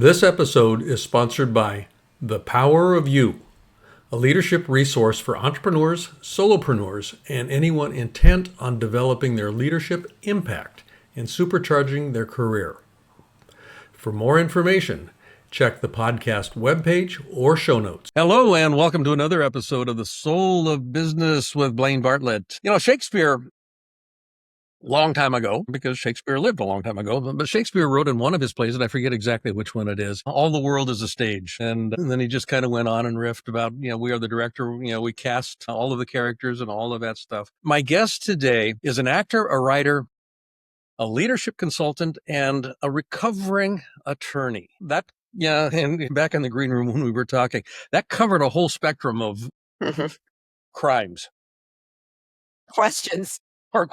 This episode is sponsored by The Power of You, a leadership resource for entrepreneurs, solopreneurs, and anyone intent on developing their leadership impact and supercharging their career. For more information, check the podcast webpage or show notes. Hello, and welcome to another episode of The Soul of Business with Blaine Bartlett. You know, Shakespeare, long time ago, because Shakespeare lived a long time ago, but Shakespeare wrote in one of his plays, and I forget exactly which one it is, all the world is a stage. And then he just kind of went on and riffed about, we are the director, we cast all of the characters and all of that stuff. My guest today is an actor, a writer, a leadership consultant, and a recovering attorney. And back in the green room when we were talking, that covered a whole spectrum of crimes. Questions or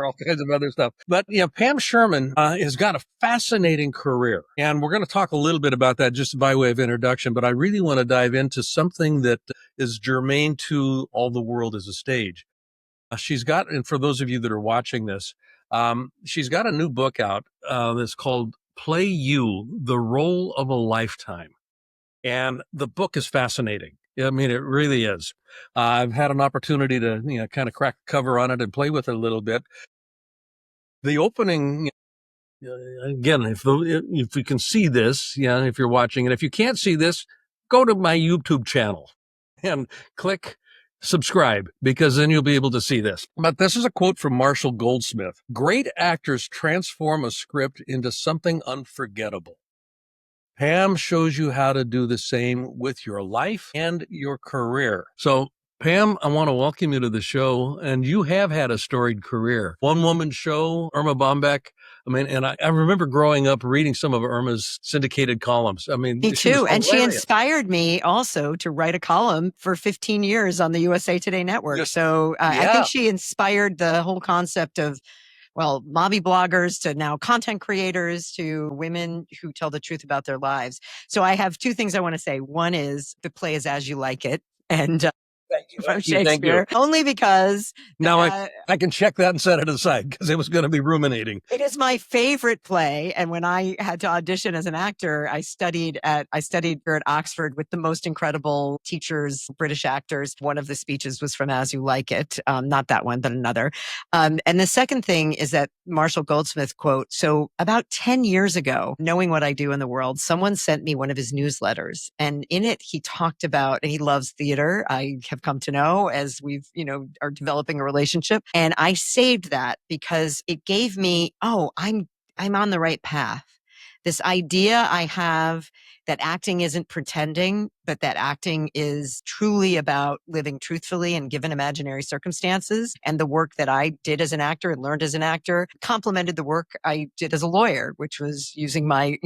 all kinds of other stuff. But, Pam Sherman has got a fascinating career. And we're going to talk a little bit about that just by way of introduction. But I really want to dive into something that is germane to All the World is a Stage. She's got, and for those of you that are watching this, she's got a new book out that's called Play You, The Role of a Lifetime. And the book is fascinating. I mean, it really is. I've had an opportunity to, kind of crack the cover on it and play with it a little bit. The opening, again, if you can see this, if you're watching it, if you can't see this, go to my YouTube channel and click subscribe, because then you'll be able to see this. But this is a quote from Marshall Goldsmith. Great actors transform a script into something unforgettable. Pam shows you how to do the same with your life and your career. So, Pam, I want to welcome you to the show. And you have had a storied career. One-woman show, Irma Bombeck. I mean, and I remember growing up reading some of Irma's syndicated columns. I mean, me too. And she inspired me also to write a column for 15 years on the USA Today network. So I think she inspired the whole concept of, mommy bloggers to now content creators to women who tell the truth about their lives. So I have two things I want to say. One is the play is As You Like It. And thank you. From Shakespeare, only because now I can check that and set it aside because it was going to be ruminating. It is my favorite play, and when I had to audition as an actor, I studied here at Oxford with the most incredible teachers, British actors. One of the speeches was from As You Like It, not that one, but another. And the second thing is that Marshall Goldsmith quote. So about 10 years ago, knowing what I do in the world, someone sent me one of his newsletters, and in it he talked about, and he loves theater. I have come to know as we've, are developing a relationship. And I saved that because it gave me, I'm on the right path. This idea I have that acting isn't pretending, but that acting is truly about living truthfully and given imaginary circumstances. And the work that I did as an actor and learned as an actor complemented the work I did as a lawyer, which was using my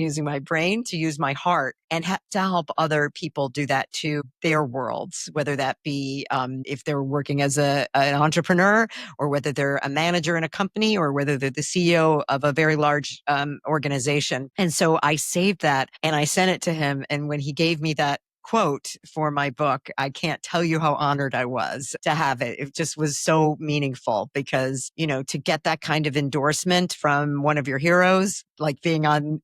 brain to use my heart and to help other people do that to their worlds, whether that be if they're working as an entrepreneur, or whether they're a manager in a company, or whether they're the CEO of a very large organization. And so I saved that and I sent it to him. And when he gave me that quote for my book, I can't tell you how honored I was to have it. It just was so meaningful because, to get that kind of endorsement from one of your heroes, like being on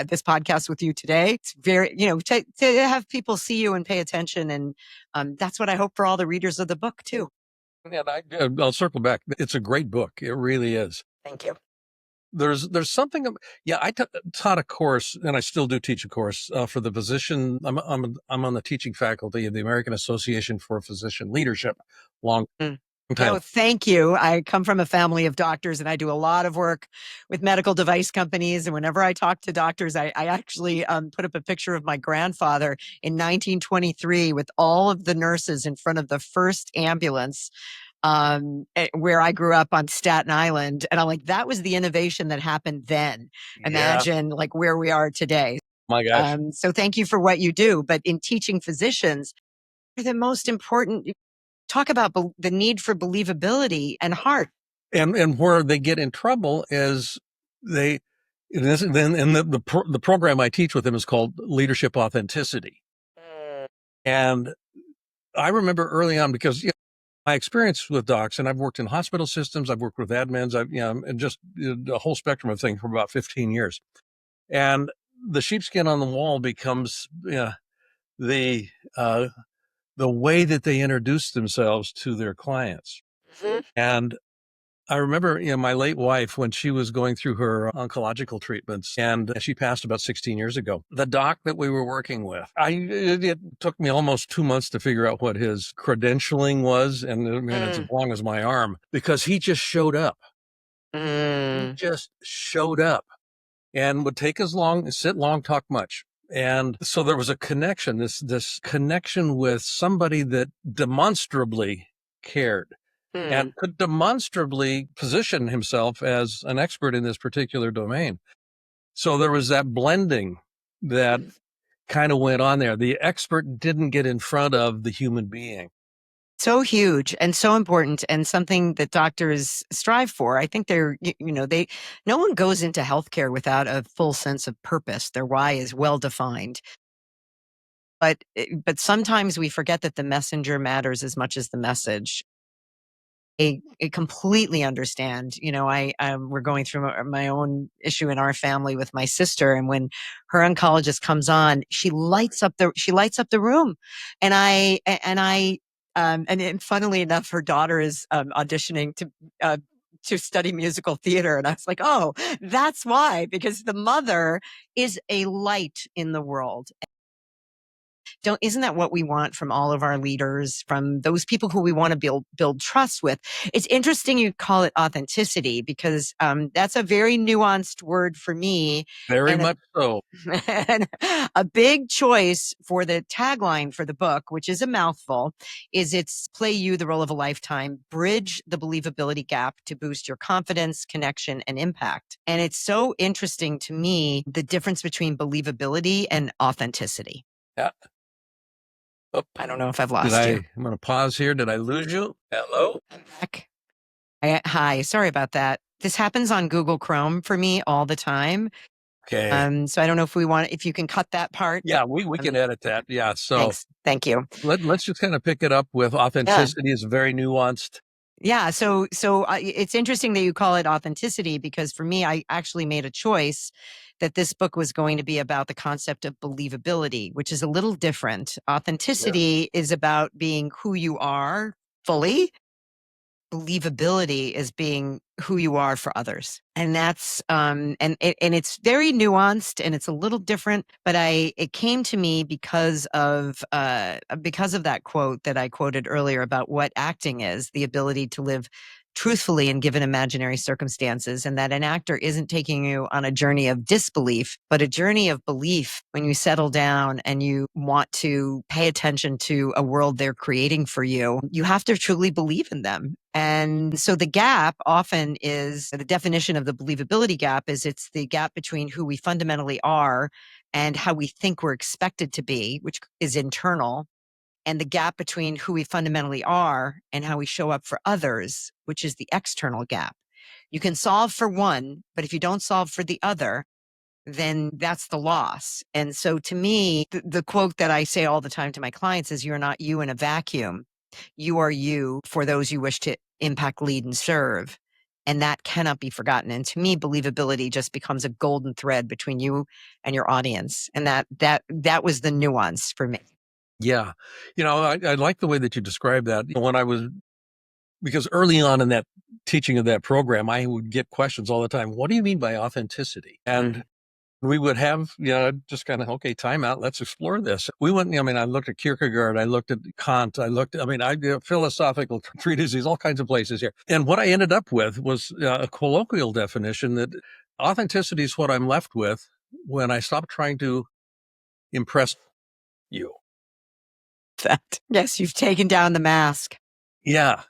this podcast with you today, it's very, to have people see you and pay attention. And that's what I hope for all the readers of the book too. And I'll circle back. It's a great book. It really is. Thank you. There's something. I taught a course, and I still do teach a course for the physician. I'm on the teaching faculty of the American Association for Physician Leadership. Long time. Oh, thank you. I come from a family of doctors, and I do a lot of work with medical device companies. And whenever I talk to doctors, I actually put up a picture of my grandfather in 1923 with all of the nurses in front of the first ambulance where I grew up on Staten Island. And I'm like, that was the innovation that happened then. Imagine like where we are today. My gosh. So thank you for what you do. But in teaching physicians, the most important, talk about the need for believability and heart. And where they get in trouble is the program I teach with them is called Leadership Authenticity. And I remember early on, because my experience with docs, and I've worked in hospital systems, I've worked with admins, and just a whole spectrum of things for about 15 years. And the sheepskin on the wall becomes the way that they introduce themselves to their clients. Mhm. And I remember, my late wife, when she was going through her oncological treatments, and she passed about 16 years ago. The doc that we were working with, it took me almost 2 months to figure out what his credentialing was. And I mean, it's as long as my arm, because he just showed up. He Mm. just showed up and would sit long, talk much. And so there was a connection, this connection with somebody that demonstrably cared Mm. and could demonstrably position himself as an expert in this particular domain. So there was that blending that kind of went on there. The expert didn't get in front of the human being. So huge and so important, and something that doctors strive for. I think no one goes into healthcare without a full sense of purpose. Their why is well defined. But sometimes we forget that the messenger matters as much as the message. I completely understand. We're going through my own issue in our family with my sister, and when her oncologist comes on, she lights up the room, and funnily enough, her daughter is auditioning to study musical theater, and I was like, oh, that's why, because the mother is a light in the world. Isn't that what we want from all of our leaders, from those people who we want to build trust with? It's interesting you call it authenticity, because that's a very nuanced word for me, Very and much so. and a big choice for the tagline for the book, which is a mouthful, is it's play you the role of a lifetime, bridge the believability gap to boost your confidence, connection, and impact. And it's so interesting to me, the difference between believability and authenticity. Yeah. Oh, I don't know if I've lost you. I'm going to pause here. Did I lose you? Hello? I'm back. Hi, sorry about that. This happens on Google Chrome for me all the time. Okay. So I don't know if you can cut that part. Yeah, we can edit that. Yeah. So Thanks. Thank you. let's just kind of pick it up with Yeah. authenticity is very nuanced. Yeah. So it's interesting that you call it authenticity, because for me, I actually made a choice that this book was going to be about the concept of believability, which is a little different. Authenticity is about being who you are fully. Believability is being who you are for others. And that's and it's very nuanced, and it's a little different, but it came to me because of that quote that I quoted earlier about what acting is, the ability to live truthfully in given imaginary circumstances, and that an actor isn't taking you on a journey of disbelief, but a journey of belief when you settle down and you want to pay attention to a world they're creating for you. You have to truly believe in them. And so the gap often is the definition of the believability gap is it's the gap between who we fundamentally are and how we think we're expected to be, which is internal, and the gap between who we fundamentally are and how we show up for others, which is the external gap. You can solve for one, but if you don't solve for the other, then that's the loss. And so to me, the quote that I say all the time to my clients is, you're not you in a vacuum. You are you for those you wish to impact, lead, and serve. And that cannot be forgotten. And to me, believability just becomes a golden thread between you and your audience. And that was the nuance for me. Yeah. I like the way that you described that. Because early on in that teaching of that program, I would get questions all the time. What do you mean by authenticity? And we would have, just kind of, okay, time out. Let's explore this. We went, I looked at Kierkegaard. I looked at Kant. I did philosophical treatises, all kinds of places here. And what I ended up with was a colloquial definition that authenticity is what I'm left with when I stop trying to impress you. That, yes, you've taken down the mask. Yeah.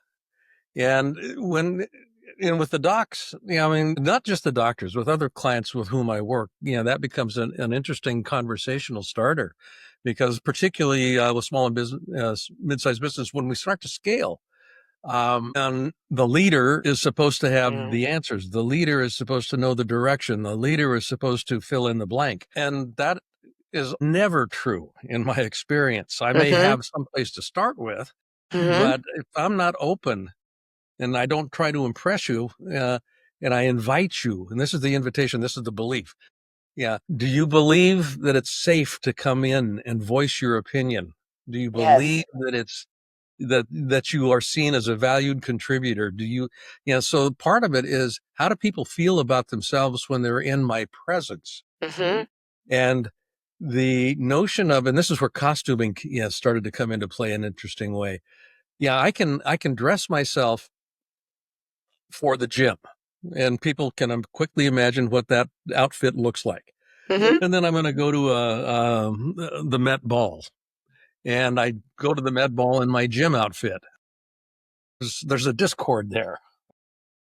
And with the docs, not just the doctors, with other clients with whom I work, that becomes an interesting conversational starter, because particularly with small and mid-sized business, when we start to scale, and the leader is supposed to have the answers. The leader is supposed to know the direction. The leader is supposed to fill in the blank. And that is never true in my experience. I may have some place to start with, but if I'm not open and I don't try to impress you, and I invite you, and this is the invitation, this is the belief. Yeah. Do you believe that it's safe to come in and voice your opinion? Do you believe Yes. that that you are seen as a valued contributor? So part of it is, how do people feel about themselves when they're in my presence? Hmm. And the notion of, and this is where costuming, started to come into play in an interesting way. Yeah, I can dress myself for the gym, and people can quickly imagine what that outfit looks like. Hmm. And then I'm going to go to the Met Ball, and I go to the Met Ball in my gym outfit. There's a discord there.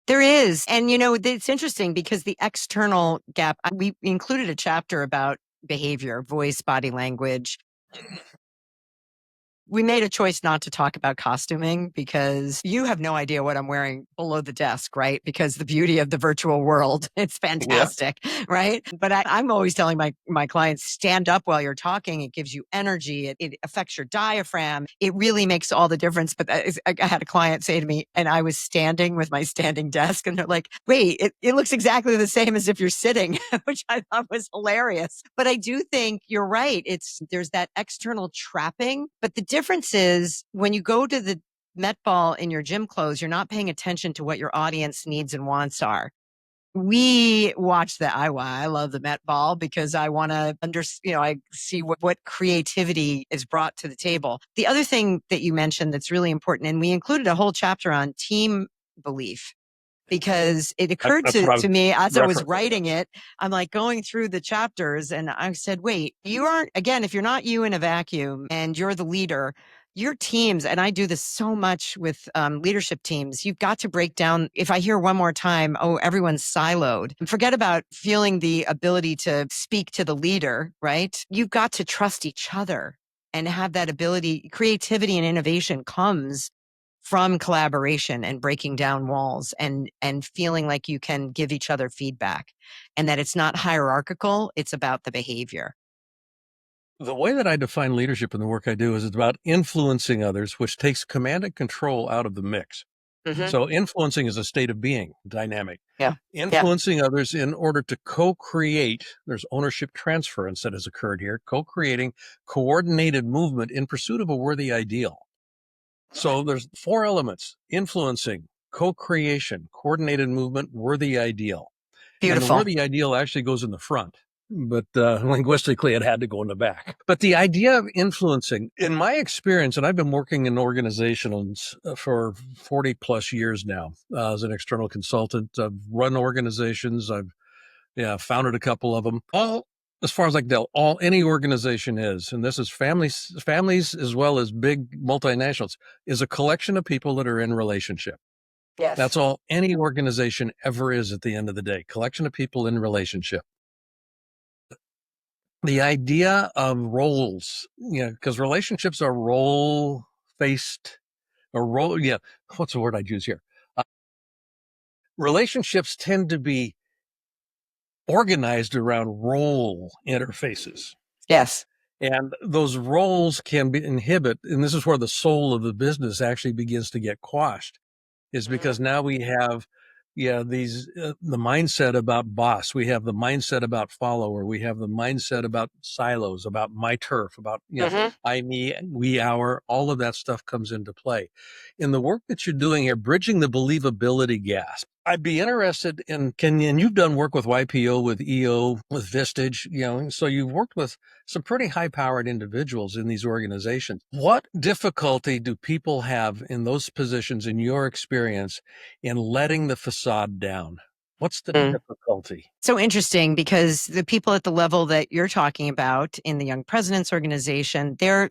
There is. And, it's interesting because the external gap, we included a chapter about behavior, voice, body language. We made a choice not to talk about costuming because you have no idea what I'm wearing below the desk, right? Because the beauty of the virtual world, it's Yeah. fantastic, right? But I'm always telling my clients, stand up while you're talking. It gives you energy. It affects your diaphragm. It really makes all the difference. But I had a client say to me, and I was standing with my standing desk, and they're like, wait, it looks exactly the same as if you're sitting, which I thought was hilarious. But I do think you're right. There's that external trapping, but the difference is when you go to the Met Ball in your gym clothes, you're not paying attention to what your audience needs and wants are. We watch that. I love the Met Ball because I want to I see what creativity is brought to the table. The other thing that you mentioned that's really important, and we included a whole chapter on team belief, because it occurred That's what I was to me as I was referencing. writing it. I'm like going through the chapters and I said, wait, you aren't, again, if you're not you in a vacuum and you're the leader, your teams, and I do this so much with leadership teams, you've got to break down. If I hear one more time, oh, everyone's siloed, and forget about feeling the ability to speak to the leader, right? You've got to trust each other and have that ability. Creativity and innovation comes from collaboration and breaking down walls and feeling like you can give each other feedback, and that it's not hierarchical, it's about the behavior. The way that I define leadership in the work I do is it's about influencing others, which takes command and control out of the mix. Hmm. So influencing is a state of being dynamic. Yeah. Yeah. Influencing others in order to co-create, there's ownership transference that has occurred here, co-creating coordinated movement in pursuit of a worthy ideal. So there's four elements: influencing, co-creation, coordinated movement, worthy ideal. And the Beautiful. worthy ideal actually goes in the front, but linguistically it had to go in the back. But the idea of influencing, in my experience, and I've been working in organizations for 40 plus years now as an external consultant. I've run organizations. I've founded a couple of them. All, as far as I can tell, all any organization is, and this is families as well as big multinationals, is a collection of people that are in relationship. Yes. That's all any organization ever is at the end of the day: collection of people in relationship. The idea of roles, because relationships are role faced or role. Yeah. What's the word I'd use here? Uh, Relationships tend to be organized around role interfaces. Yes. And those roles can be inhibit. And this is where the soul of the business actually begins to get quashed, is Mhm. because now we have, these, the mindset about boss. We have the mindset about follower. We have the mindset about silos, about my turf, about, Mhm. I, me, we, our, all of that stuff comes into play. In the work that you're doing here, bridging the believability gap, I'd be interested in, and you've done work with YPO, with EO, with Vistage, so you've worked with some pretty high powered individuals in these organizations. What difficulty do people have in those positions, in your experience, in letting the facade down? What's the Mm. difficulty? So interesting, because the people at the level that you're talking about in the Young Presidents Organization, they're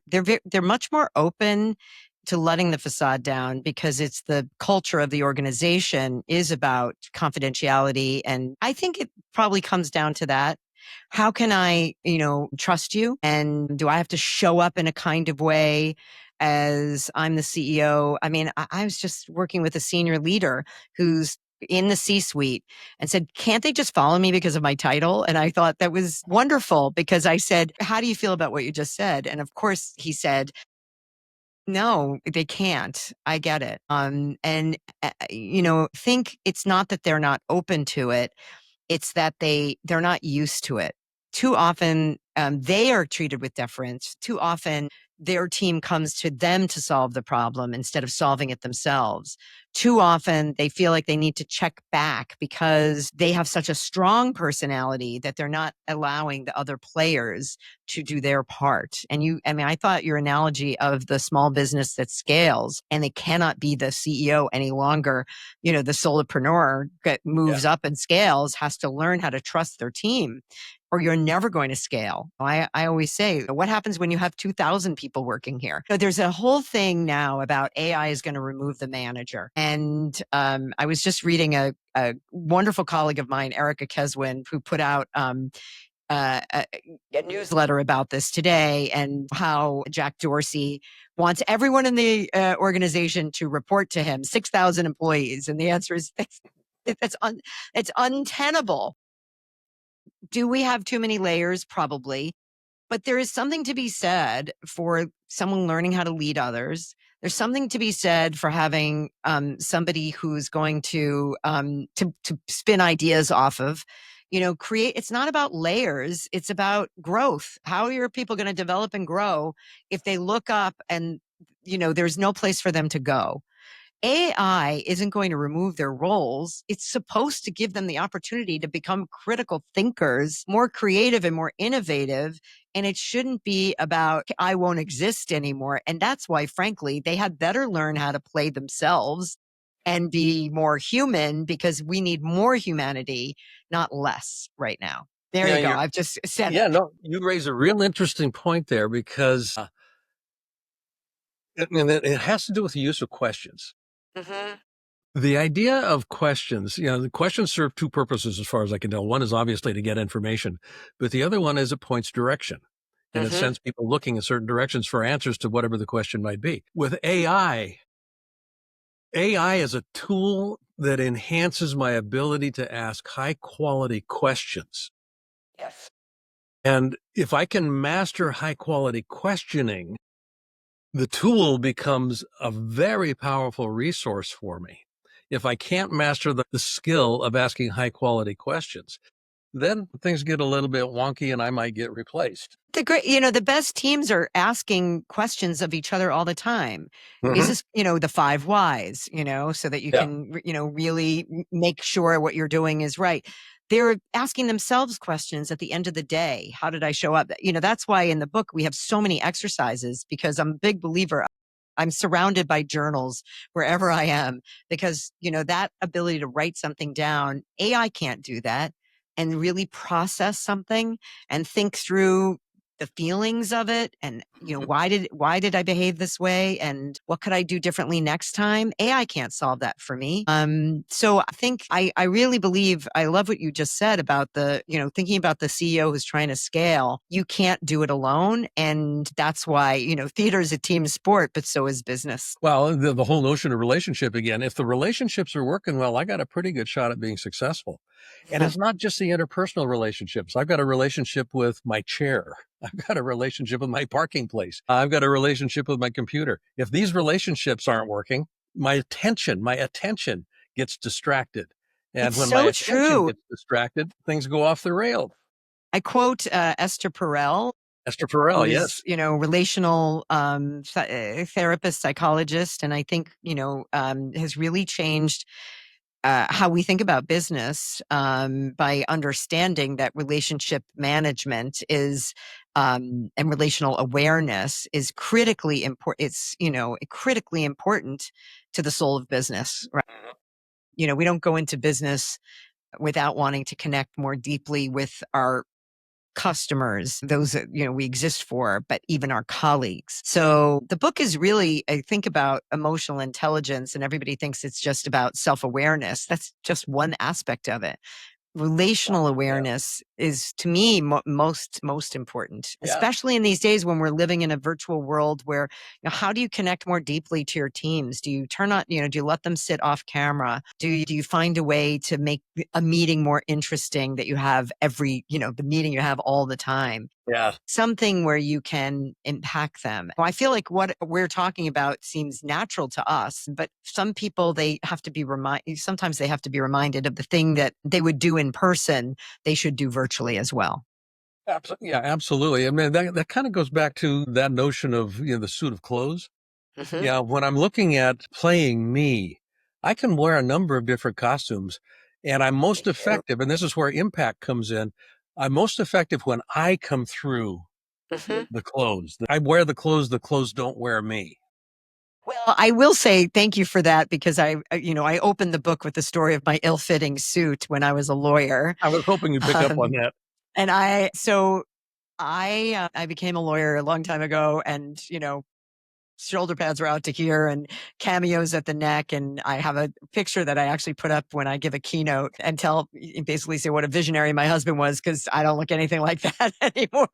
much more open to letting the facade down, because it's the culture of the organization is about confidentiality. And I think it probably comes down to that. How can I, trust you? And do I have to show up in a kind of way as I'm the CEO? I mean, I was just working with a senior leader who's in the C-suite and said, can't they just follow me because of my title? And I thought that was wonderful, because I said, how do you feel about what you just said? And of course he said, no, they can't. I get it. Think it's not that they're not open to it. It's that they're not used to it. too often they are treated with deference. Too often their team comes to them to solve the problem instead of solving it themselves. Too often they feel like they need to check back because they have such a strong personality that they're not allowing the other players to do their part. And I thought your analogy of the small business that scales and they cannot be the CEO any longer, the solopreneur that moves up and scales has to learn how to trust their team, or you're never going to scale. I always say, what happens when you have 2,000 people working here? So there's a whole thing now about AI is going to remove the manager. And I was just reading a wonderful colleague of mine, Erica Keswin, who put out a newsletter about this today, and how Jack Dorsey wants everyone in the organization to report to him, 6,000 employees. And the answer is it's untenable. Do we have too many layers? Probably. But there is something to be said for someone learning how to lead others. There's something to be said for having somebody who's going to spin ideas off of, create. It's not about layers. It's about growth. How are your people going to develop and grow if they look up and, there's no place for them to go? AI isn't going to remove their roles. It's supposed to give them the opportunity to become critical thinkers, more creative and more innovative. And it shouldn't be about, I won't exist anymore. And that's why, frankly, they had better learn how to play themselves and be more human, because we need more humanity, not less right now. There you go. I've just said it. No, you raise a real interesting point there, because it has to do with the use of questions. Mm-hmm. The idea of questions, the questions serve two purposes as far as I can tell. One is obviously to get information, but the other one is it points direction. And it sends people looking in certain directions for answers to whatever the question might be. With AI is a tool that enhances my ability to ask high quality questions. Yes. And if I can master high quality questioning, the tool becomes a very powerful resource for me. If I can't master the skill of asking high quality questions, then things get a little bit wonky and I might get replaced. The best teams are asking questions of each other all the time. Is this, the 5 whys, so that you can, really make sure what you're doing is right. They're asking themselves questions at the end of the day. How did I show up? That's why in the book we have so many exercises, because I'm a big believer. I'm surrounded by journals wherever I am, because, that ability to write something down, AI can't do that, and really process something and think through the feelings of it. And, why did I behave this way? And what could I do differently next time? AI can't solve that for me. So I think I really believe, I love what you just said about thinking about the CEO who's trying to scale. You can't do it alone. And that's why, theater is a team sport, but so is business. Well, the whole notion of relationship again, if the relationships are working well, I got a pretty good shot at being successful. And it's not just the interpersonal relationships. I've got a relationship with my chair. I've got a relationship with my parking place. I've got a relationship with my computer. If these relationships aren't working, my attention gets distracted. And It's when so my attention true. gets distracted, things go off the rails. I quote Esther Perel, Esther Perel, who's, yes. relational therapist, psychologist, and I think, has really changed how we think about business by understanding that relationship management is and relational awareness is critically important. It's, critically important to the soul of business, right? We don't go into business without wanting to connect more deeply with our customers, those that, we exist for, but even our colleagues. So the book is really, I think, about emotional intelligence, and everybody thinks it's just about self-awareness. That's just one aspect of it. Relational awareness is, to me, most important, especially in these days when we're living in a virtual world where, how do you connect more deeply to your teams? Do you turn on, do you let them sit off camera? Do you find a way to make a meeting more interesting that you have the meeting you have all the time? Yeah. Something where you can impact them. I feel like what we're talking about seems natural to us, but some people, sometimes they have to be reminded of the thing that they would do in person, they should do virtually as well. Yeah, absolutely. I mean, that kind of goes back to that notion of, the suit of clothes. Hmm. Yeah, when I'm looking at playing me, I can wear a number of different costumes, and I'm most effective, and this is where impact comes in. I'm most effective when I come through Hmm. the clothes. I wear the clothes don't wear me. Well, I will say thank you for that because I opened the book with the story of my ill-fitting suit when I was a lawyer. I was hoping you'd pick up on Um, that. and I became a lawyer a long time ago, and shoulder pads are out to here and cameos at the neck. And I have a picture that I actually put up when I give a keynote and basically say what a visionary my husband was because I don't look anything like that anymore.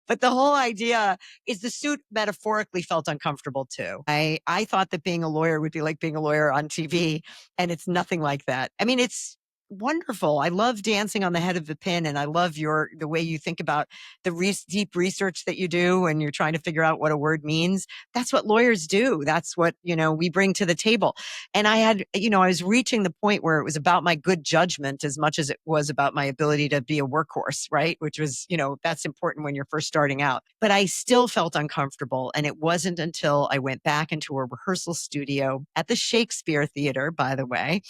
But the whole idea is the suit metaphorically felt uncomfortable too. I thought that being a lawyer would be like being a lawyer on TV, and it's nothing like that. I mean, it's wonderful. I love dancing on the head of the pin, and I love the way you think about the deep research that you do when you're trying to figure out what a word means. That's what lawyers do. That's what we bring to the table. And I was reaching the point where it was about my good judgment as much as it was about my ability to be a workhorse, right? Which was, that's important when you're first starting out. But I still felt uncomfortable. And it wasn't until I went back into a rehearsal studio at the Shakespeare Theater, by the way,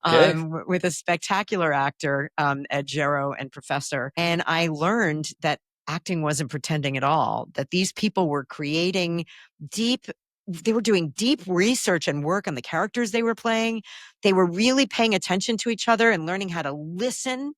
Okay. with a spectacular actor, Ed Jarrow and Professor. And I learned that acting wasn't pretending at all, that these people were creating deep they were doing deep research and work on the characters they were playing. They were really paying attention to each other and learning how to listen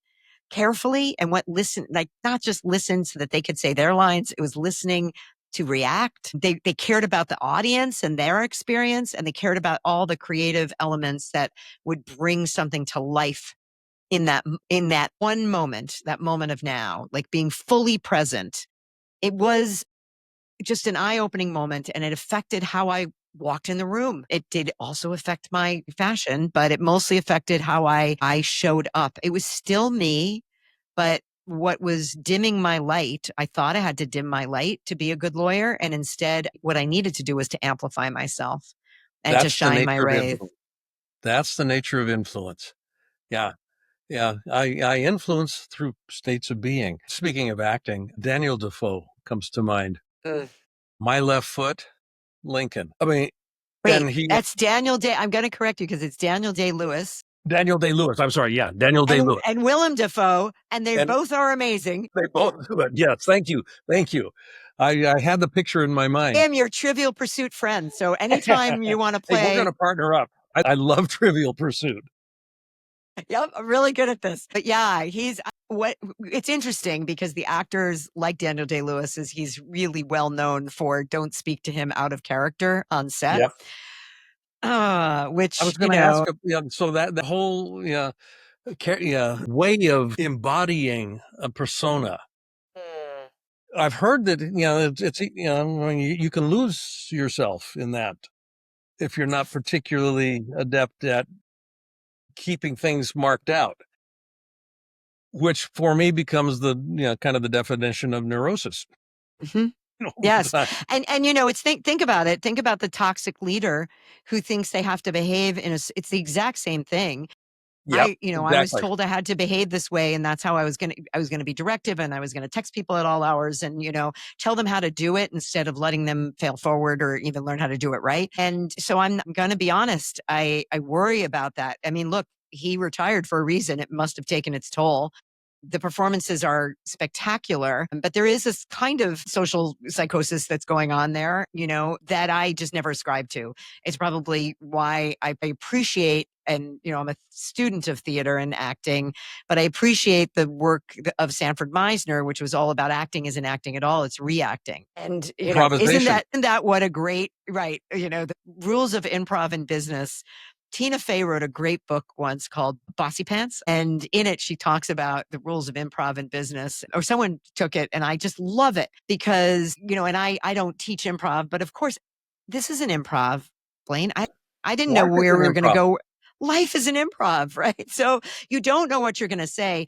carefully and like not just listen so that they could say their lines. It was listening to react. They cared about the audience and their experience, and they cared about all the creative elements that would bring something to life in that one moment, that moment of now, like being fully present. It was just an eye-opening moment, and it affected how I walked in the room. It did also affect my fashion, but it mostly affected how I showed up. It was still me, but what was dimming my light, I thought I had to dim my light to be a good lawyer, and instead what I needed to do was to amplify myself and to That's the shine my nature of rays. influence. That's the nature of influence. Yeah. Yeah. I influence through states of being. Speaking of acting, Daniel Defoe comes to mind. Mm. My left foot, Lincoln. I mean, Wait, and that's Daniel Day. I'm going to correct you because it's Daniel Day-Lewis Daniel Day-Lewis. I'm sorry. Yeah. Daniel and Day-Lewis. Willem Dafoe, and they And both are amazing. they both do it. Yes. Thank you. Thank you. I had the picture in my I mind. am your Trivial Pursuit friend. So anytime you want to Hey, we're going play, to partner up. I love Trivial Pursuit. yep, I'm really good at this. But yeah, he's what it's interesting because the actors like Daniel Day-Lewis he's really well known for don't speak to him out of character on set. Yep. I Which, was going to ask, so that the whole, way of embodying a persona. Mm. I've heard that, I mean, you can lose yourself in that if you're not particularly adept at keeping things marked out, which for me becomes kind of the definition of neurosis. Mhm. Over Yes. time. And it's think about it. Think about the toxic leader who thinks they have to behave it's the exact same thing. Yep, I was exactly. told I had to behave this way, and that's how I was gonna be directive, and I was gonna text people at all hours and, tell them how to do it instead of letting them fail forward or even learn how to do it right. And so I'm gonna be honest, I worry about that. I mean, look, he retired for a reason. It must have taken its toll. The performances are spectacular, but there is this kind of social psychosis that's going on there, that I just never ascribe to. It's probably why I appreciate, and, I'm a student of theater and acting, but I appreciate the work of Sanford Meisner, which was all about acting isn't acting at all. It's reacting. And, isn't Improvisation. that what a great, right? The rules of improv in business. Tina Fey wrote a great book once called Bossy Pants. And in it, she talks about the rules of improv in business, or someone took it. And I just love it because, and I don't teach improv, but of course, this is an improv, Blaine. I didn't know Life is where an we were going to improv. go. Life is an improv, right? So you don't know what you're going to say.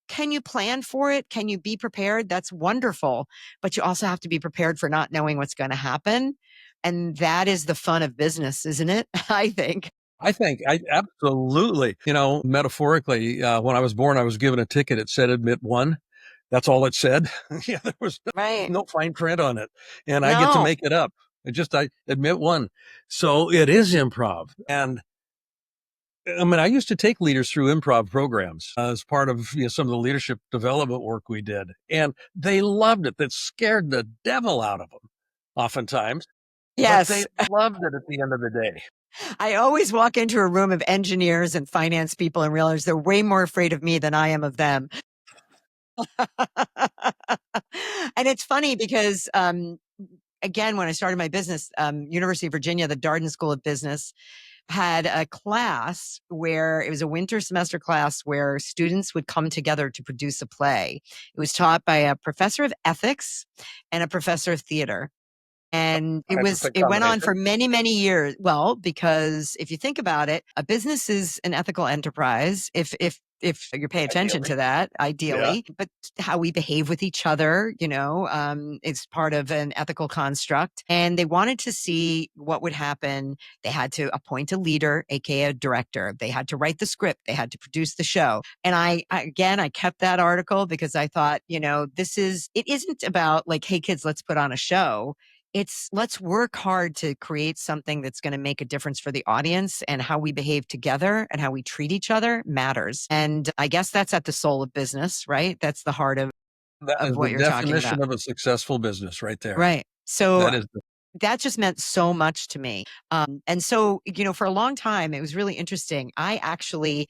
Can you plan for it? Can you be prepared? That's wonderful. But you also have to be prepared for not knowing what's going to happen. And that is the fun of business, isn't it? I think. I absolutely, metaphorically, when I was born, I was given a ticket. It said admit one. That's all it said. Yeah, there was Right. no fine print on it. And I get to No. make it up. I admit one. So it is improv. And I mean, I used to take leaders through improv programs as part of some of the leadership development work we did. And they loved it. That scared the devil out of them oftentimes, but they Yes. loved it at the end of the day. I always walk into a room of engineers and finance people and realize they're way more afraid of me than I am of them. And it's funny because, again, when I started my business, University of Virginia, the Darden School of Business had a class where it was a winter semester class where students would come together to produce a play. It was taught by a professor of ethics and a professor of theater. And Perfect it went on combination. for many, many years. Well, because if you think about it, a business is an ethical enterprise. If you pay attention Ideally. to that, Yeah. ideally, but how we behave with each other, is part of an ethical construct. And they wanted to see what would happen. They had to appoint a leader, aka a director. They had to write the script. They had to produce the show. And I kept that article because I thought, it isn't about like, hey kids, let's put on a show. It's let's work hard to create something that's going to make a difference for the audience, and how we behave together and how we treat each other matters. And I guess that's at the soul of business, right? That's the heart That of is the what you're talking about. definition of a successful business right there. Right. So That is that just meant so much to me. And so, for a long time, it was really interesting. I actually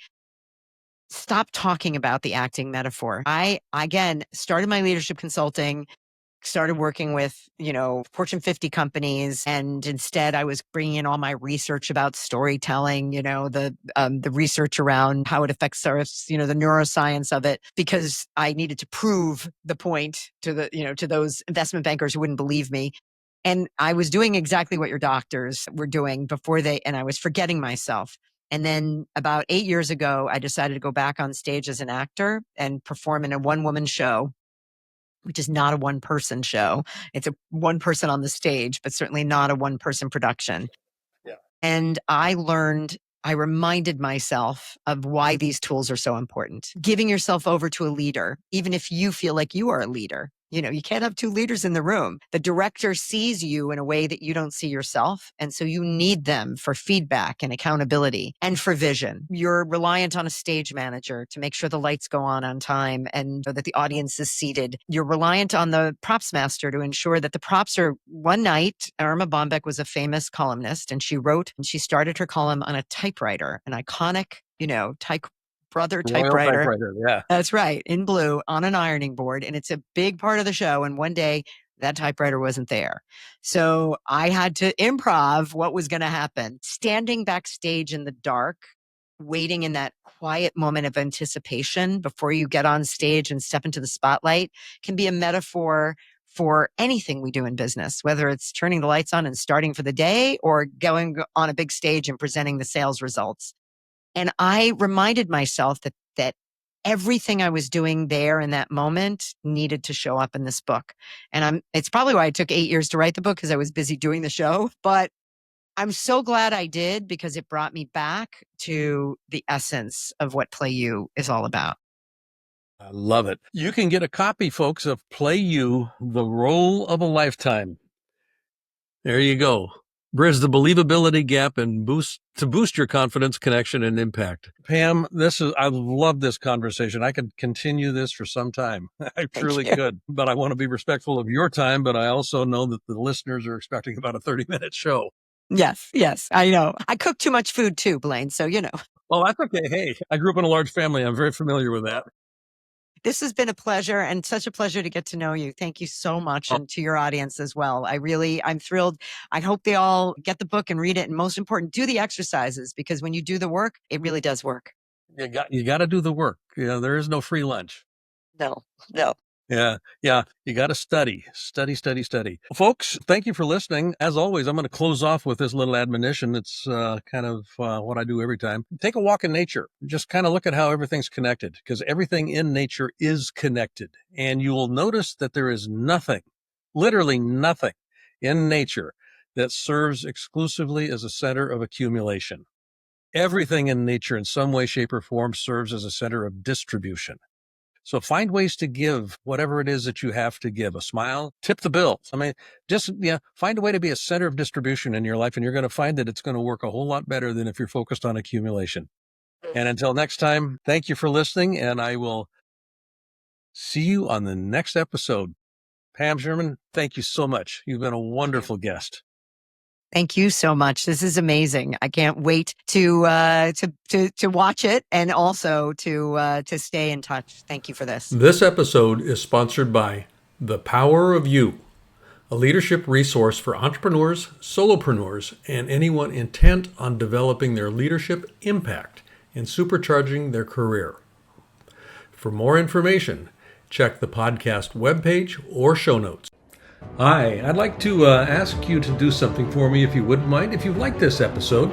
stopped talking about the acting metaphor. I, again, started my leadership consulting, started working with, Fortune 50 companies. And instead I was bringing in all my research about storytelling, the research around how it affects us, the neuroscience of it, because I needed to prove the point to to those investment bankers who wouldn't believe me. And I was doing exactly what your doctors were doing and I was forgetting myself. And then about 8 years ago, I decided to go back on stage as an actor and perform in a one woman show, which is not a one person show. It's a one person on the stage, but certainly not a one person production. yeah. And I reminded myself of why these tools are so important. Giving yourself over to a leader, even if you feel like you are a leader. You can't have two leaders in the room. The director sees you in a way that you don't see yourself. And so you need them for feedback and accountability and for vision. You're reliant on a stage manager to make sure the lights go on time and that the audience is seated. You're reliant on the props master to ensure that the props are. One night, Irma Bombeck was a famous columnist, and she started her column on a typewriter, an iconic, brother Royal typewriter. typewriter. Yeah. That's right, in blue on an ironing board. And it's a big part of the show. And one day that typewriter wasn't there. So I had to improv what was going to happen. Standing backstage in the dark, waiting in that quiet moment of anticipation before you get on stage and step into the spotlight can be a metaphor for anything we do in business, whether it's turning the lights on and starting for the day or going on a big stage and presenting the sales results. And I reminded myself that everything I was doing there in that moment needed to show up in this book. And it's probably why it took 8 years to write the book, because I was busy doing the show. But I'm so glad I did, because it brought me back to the essence of what Play You is all about. I love it. You can get a copy, folks, of Play You, The Role of a Lifetime. There you go. Bridge the believability gap and boost your confidence, connection, and impact. Pam, I love this conversation. I could continue this for some time. I truly could, but I want to be respectful of your time, but I also know that the listeners are expecting about a 30-minute show. Yes, I know. I cook too much food too, Blaine. So, Well, that's okay. Hey, I grew up in a large family. I'm very familiar with that. This has been a pleasure, and such a pleasure to get to know you. Thank you so much. And to your audience as well. I'm thrilled. I hope they all get the book and read it. And most important, do the exercises, because when you do the work, it really does work. You got to do the work. There is no free lunch. No. Yeah. You got to study. Folks, thank you for listening. As always, I'm going to close off with this little admonition. It's kind of what I do every time. Take a walk in nature. Just kind of look at how everything's connected, because everything in nature is connected. And you will notice that there is nothing, literally nothing in nature that serves exclusively as a center of accumulation. Everything in nature in some way, shape, or form serves as a center of distribution. So find ways to give whatever it is that you have to give. A smile, tip the bill. I mean, just find a way to be a center of distribution in your life, and you're going to find that it's going to work a whole lot better than if you're focused on accumulation. And until next time, thank you for listening, and I will see you on the next episode. Pam Sherman, thank you so much. You've been a wonderful guest. Thank you so much. This is amazing. I can't wait to watch it and also to stay in touch. Thank you for this. This episode is sponsored by The Power of You, a leadership resource for entrepreneurs, solopreneurs, and anyone intent on developing their leadership impact and supercharging their career. For more information, check the podcast webpage or show notes. Hi, I'd like to ask you to do something for me if you wouldn't mind. If you like this episode,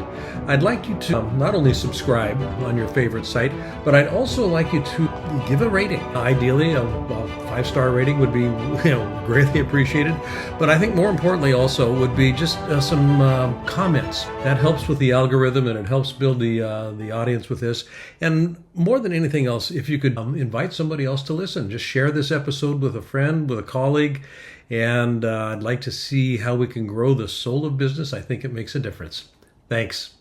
I'd like you to not only subscribe on your favorite site, but I'd also like you to give a rating. Ideally, a 5-star rating would be greatly appreciated. But I think more importantly also would be just some comments. That helps with the algorithm and it helps build the audience with this. And more than anything else, if you could invite somebody else to listen, just share this episode with a friend, with a colleague. And I'd like to see how we can grow the soul of business. I think it makes a difference. Thanks.